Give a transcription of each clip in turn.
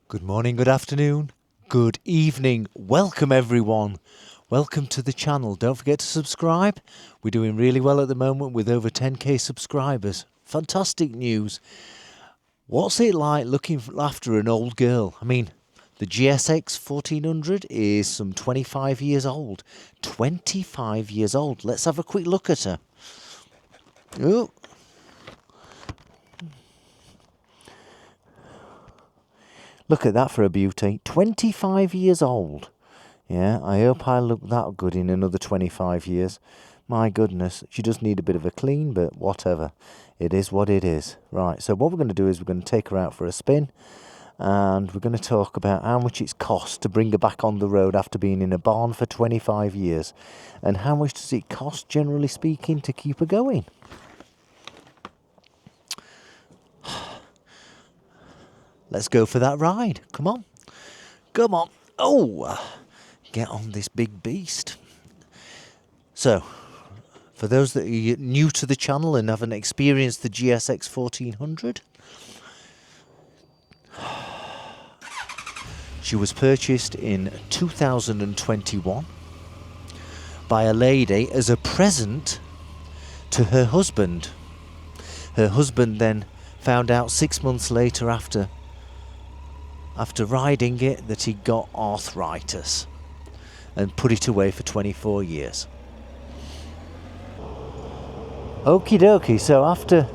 Good morning, good afternoon, good evening. Welcome everyone. Welcome to the channel. Don't forget to subscribe. We're doing really well at the moment with over 10k subscribers. Fantastic news. What's it like looking after an old girl? I mean, the GSX 1400 is some 25 years old. 25 years old. Let's have a quick look at her. Oh. Look at that for a beauty. 25 years old. Yeah, I hope I look that good in another 25 years. My goodness, she does need a bit of a clean, but whatever. It is what it is. Right, so what we're going to do is we're going to take her out for a spin, and we're going to talk about how much it's cost to bring her back on the road after being in a barn for 25 years. And how much does it cost, generally speaking, to keep her going? Let's go for that ride. Come on. Come on. Oh, get on this big beast. So, for those that are new to the channel and haven't experienced the GSX 1400, she was purchased in 2021 by a lady as a present to her husband. Her husband then found out 6 months later after riding it that he got arthritis and put it away for 24 years. Okie dokie, so after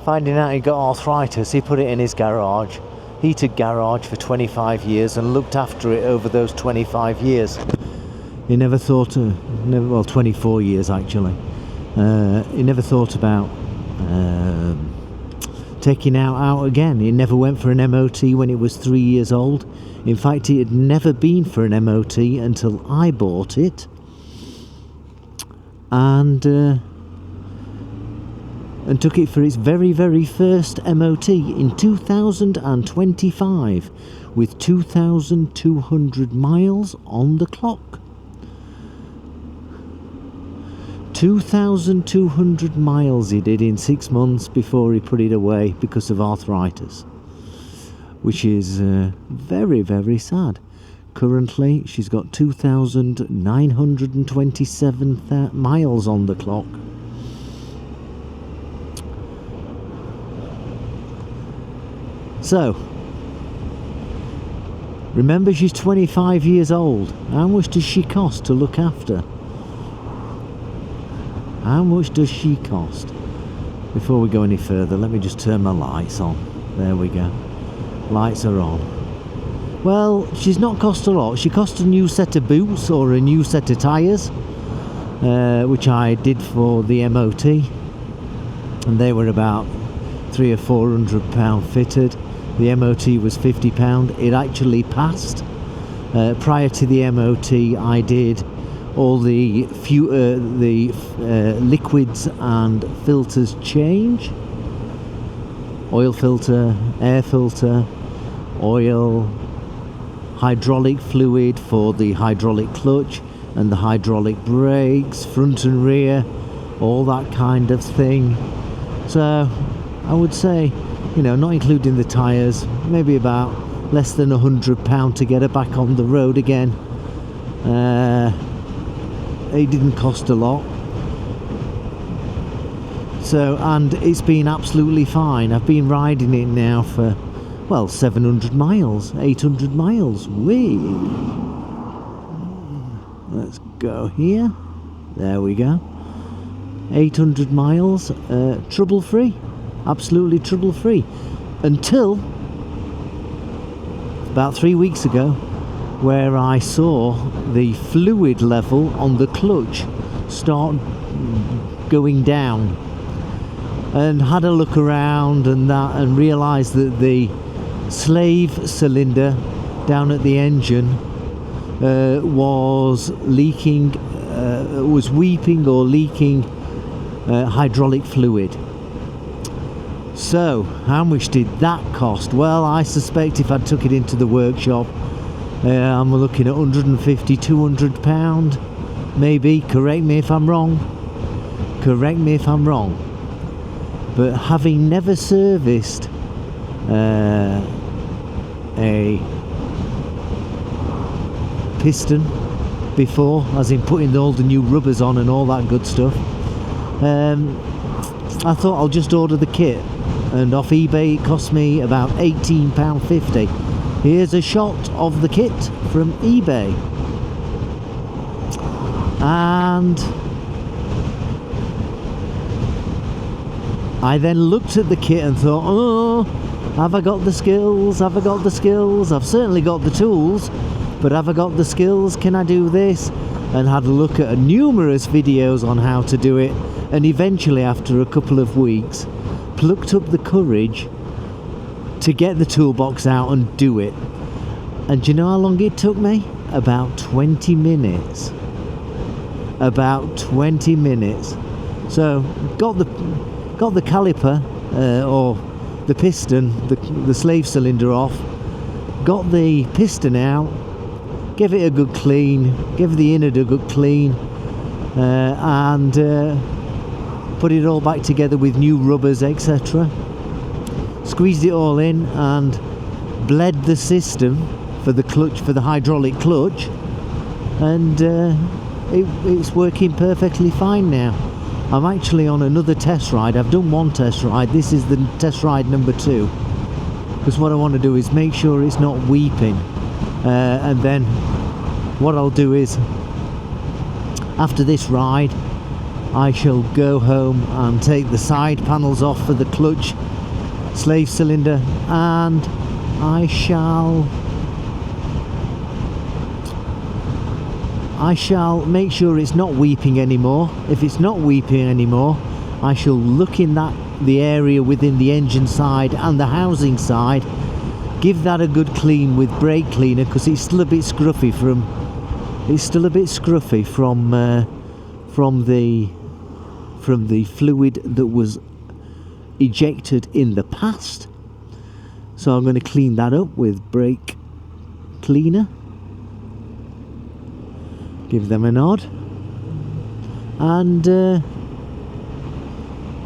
finding out he got arthritis, he put it in his garage, heated garage for 25 years and looked after it over those 25 years. He never thought, 24 years actually. He never thought about taking out again. It never went for an MOT when it was 3 years old. In fact, it had never been for an MOT until I bought it, and took it for its very, very first MOT in 2025 with 2,200 miles on the clock. 2,200 miles he did in 6 months before he put it away because of arthritis, which is very, very sad. Currently, she's got 2,927 miles on the clock. So, remember, she's 25 years old. How much does she cost to look after? How much does she cost? Before we go any further, let me just turn my lights on. There we go. Lights are on. Well, she's not cost a lot. She cost a new set of boots or a new set of tyres, which I did for the MOT, and they were about £300 or £400 fitted. The MOT was £50. It actually passed. Prior to the MOT, I did all the liquids and filters change. Oil filter, air filter, oil, hydraulic fluid for the hydraulic clutch and the hydraulic brakes, front and rear, all that kind of thing. So I would say, not including the tyres, maybe about less than £100 to get her back on the road again. It didn't cost a lot. So, and it's been absolutely fine. I've been riding it now for, 700 miles, 800 miles. Whee! Let's go here. There we go. 800 miles, trouble-free. Absolutely trouble-free. Until about 3 weeks ago, where I saw the fluid level on the clutch start going down, and had a look around and realised that the slave cylinder down at the engine was leaking, was weeping or leaking hydraulic fluid. So how much did that cost? Well, I suspect if I took it into the workshop, I'm looking at £150, £200 maybe. Correct me if I'm wrong. But having never serviced a piston before, as in putting all the new rubbers on and all that good stuff. I thought I'll just order the kit, and off eBay it cost me about £18.50. Here's a shot of the kit from eBay. And I then looked at the kit and thought, oh, have I got the skills? Have I got the skills? I've certainly got the tools, but have I got the skills? Can I do this? And had a look at numerous videos on how to do it, and eventually, after a couple of weeks, plucked up the courage to get the toolbox out and do it. And do you know how long it took me? About 20 minutes. About 20 minutes. So got the caliper or the piston, the slave cylinder off, got the piston out, gave it a good clean, gave the innard a good clean, and put it all back together with new rubbers, etc. Squeezed it all in and bled the system for the clutch, for the hydraulic clutch, and it's working perfectly fine now. I'm actually on another test ride. I've done one test ride. This is the test ride number 2, because what I want to do is make sure it's not weeping, and then what I'll do is, after this ride, I shall go home and take the side panels off for the clutch, slave cylinder, and I shall make sure it's not weeping anymore. If it's not weeping anymore, I shall look in the area within the engine side and the housing side, give that a good clean with brake cleaner, because it's still a bit scruffy from the fluid that was ejected in the past. So I'm going to clean that up with brake cleaner, give them a nod, and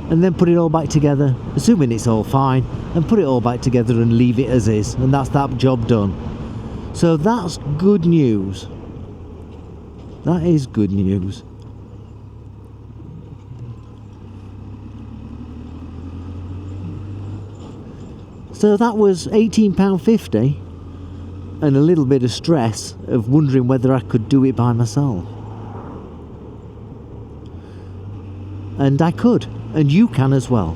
then put it all back together, assuming it's all fine, and put it all back together and leave it as is, and that's that job done. So that's good news. That is good news. So that was £18.50, and a little bit of stress of wondering whether I could do it by myself. And I could, and you can as well.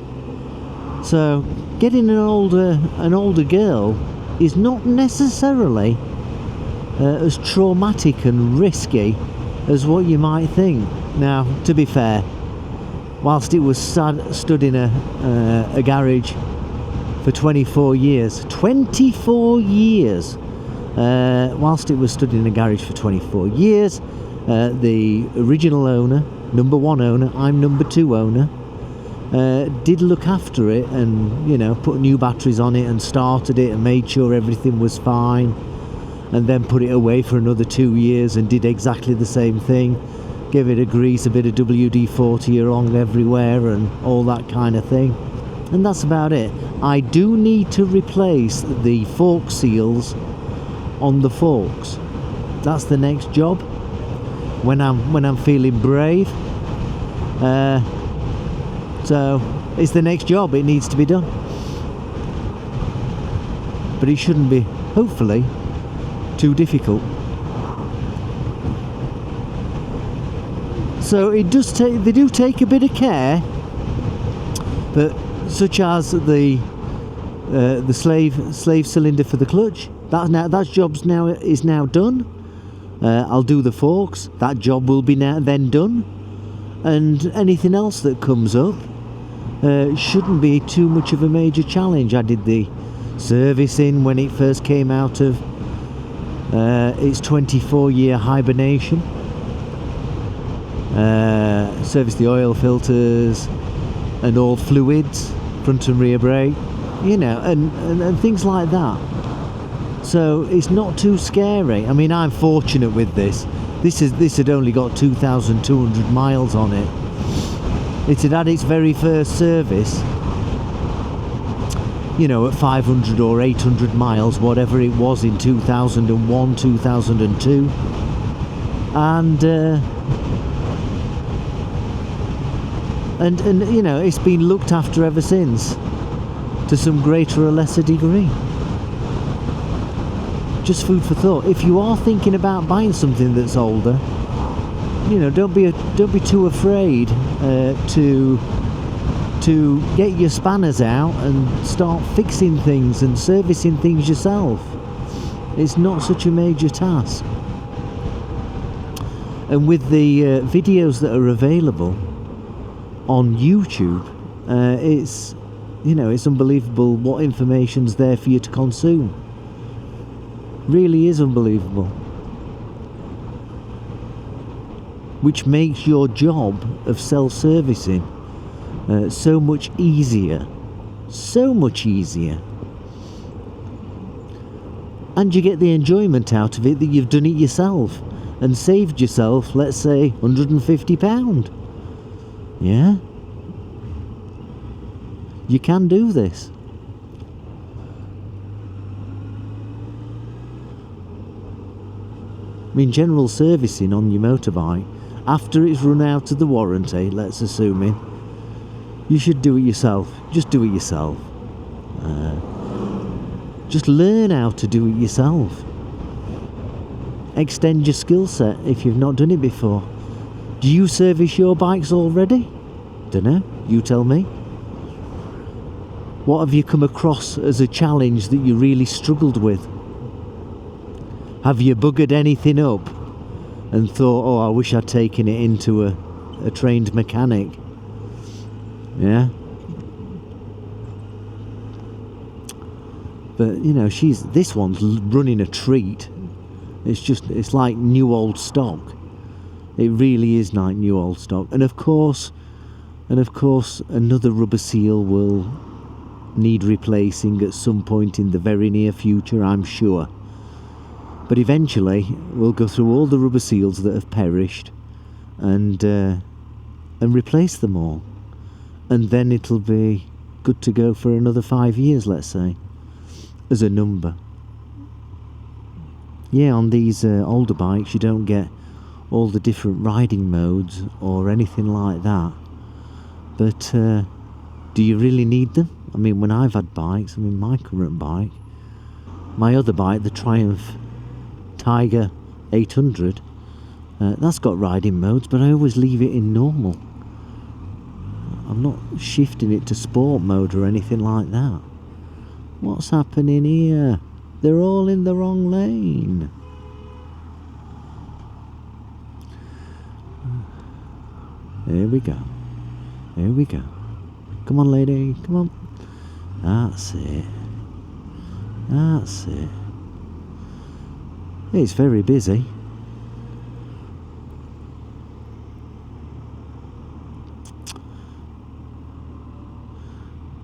So getting an older girl is not necessarily as traumatic and risky as what you might think. Now, to be fair, whilst it was stood in a garage for 24 years, whilst it was stood in a garage for 24 years, the original owner, number 1 owner, I'm number 2 owner, did look after it, and put new batteries on it and started it and made sure everything was fine, and then put it away for another 2 years and did exactly the same thing, give it a grease, a bit of WD-40 along everywhere and all that kind of thing, and that's about it. I do need to replace the fork seals on the forks. That's the next job when I'm feeling brave. So it's the next job. It needs to be done, but it shouldn't be, hopefully, too difficult. So they do take a bit of care, but such as the slave cylinder for the clutch, that job's now done. I'll do the forks. That job will be then done, and anything else that comes up shouldn't be too much of a major challenge. I did the servicing when it first came out of its 24-year hibernation. Serviced the oil filters and all fluids, front and rear brake, and things like that. So it's not too scary. I mean, I'm fortunate with this. This had only got 2,200 miles on it. It had had its very first service you know, at 500 or 800 miles, whatever it was in 2001, 2002. And you know, it's been looked after ever since, to some greater or lesser degree. Just food for thought. If you are thinking about buying something that's older, you know, don't be too afraid to get your spanners out and start fixing things and servicing things yourself. It's not such a major task. And with the videos that are available on YouTube, it's, you know, it's unbelievable what information's there for you to consume. Really is unbelievable. Which makes your job of self-servicing so much easier. So much easier. And you get the enjoyment out of it that you've done it yourself and saved yourself, let's say, £150. Yeah? You can do this. I mean, general servicing on your motorbike, after it's run out of the warranty, let's assume it, you should do it yourself. Just do it yourself. Just learn how to do it yourself. Extend your skill set if you've not done it before. Do you service your bikes already? Dunno, you tell me. What have you come across as a challenge that you really struggled with? Have you buggered anything up and thought, oh, I wish I'd taken it into a trained mechanic? Yeah? But, you know, this one's running a treat. It's like new old stock. It really is like new old stock. And of course, another rubber seal will need replacing at some point in the very near future, I'm sure. But eventually, we'll go through all the rubber seals that have perished and replace them all. And then it'll be good to go for another 5 years, let's say, as a number. Yeah, on these older bikes, you don't get all the different riding modes or anything like that. But do you really need them? I mean, when I've had bikes, I mean, my current bike, my other bike, the Triumph Tiger 800, that's got riding modes, but I always leave it in normal. I'm not shifting it to sport mode or anything like that. What's happening here? They're all in the wrong lane. Here we go. Here we go. Come on, lady. Come on. That's it. That's it. It's very busy.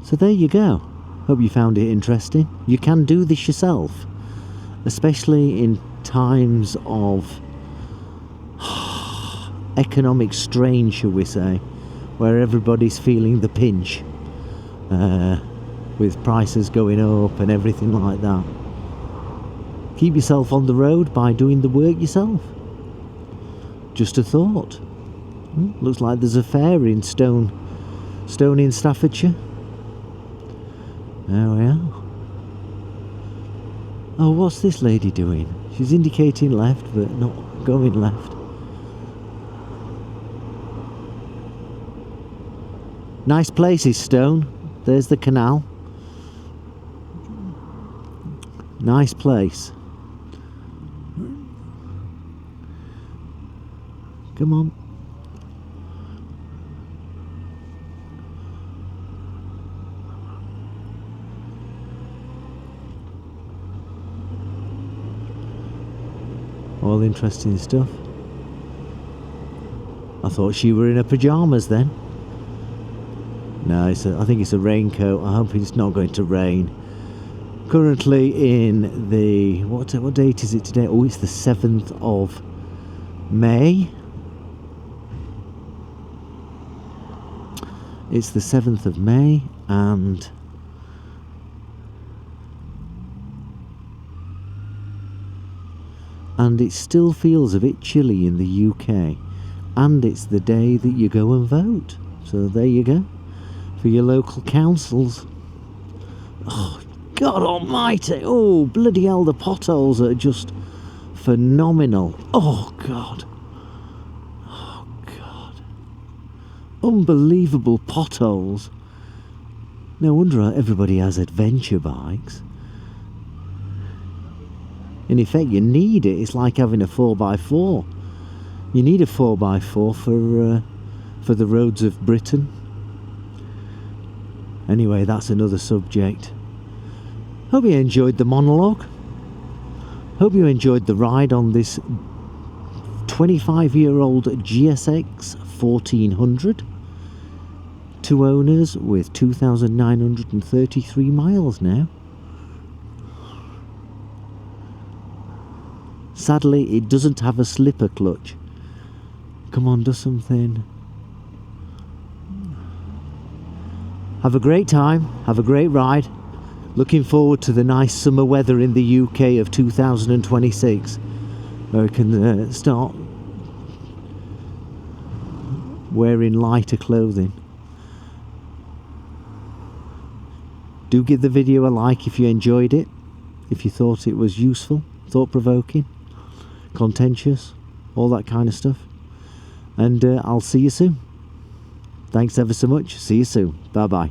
So there you go. Hope you found it interesting. You can do this yourself, especially in times of economic strain, shall we say, where everybody's feeling the pinch, with prices going up and everything like that. Keep yourself on the road by doing the work yourself. Just a thought. Looks like there's a fair in Stone in Staffordshire. There we are. Oh, what's this lady doing? She's indicating left, but not going left. Nice places, Stone. There's the canal. Nice place. Come on. All interesting stuff. I thought she were in her pyjamas then. No, I think it's a raincoat. I hope it's not going to rain. Currently in the... What date is it today? Oh, it's the 7th of May. It's the 7th of May, and and it still feels a bit chilly in the UK, and it's the day that you go and vote. So there you go, for your local councils. Oh, God almighty. Oh, bloody hell, the potholes are just phenomenal. Oh, God. Oh, God. Unbelievable potholes. No wonder everybody has adventure bikes. In effect, you need it. It's like having a 4x4. You need a 4x4 for the roads of Britain. Anyway, that's another subject. Hope you enjoyed the monologue. Hope you enjoyed the ride on this 25-year-old GSX 1400. 2 owners with 2,933 miles now. Sadly, it doesn't have a slipper clutch. Come on, do something. Have a great time. Have a great ride. Looking forward to the nice summer weather in the UK of 2026, where we can start wearing lighter clothing. Do give the video a like if you enjoyed it, if you thought it was useful, thought-provoking, contentious, all that kind of stuff. And I'll see you soon. Thanks ever so much. See you soon. Bye bye.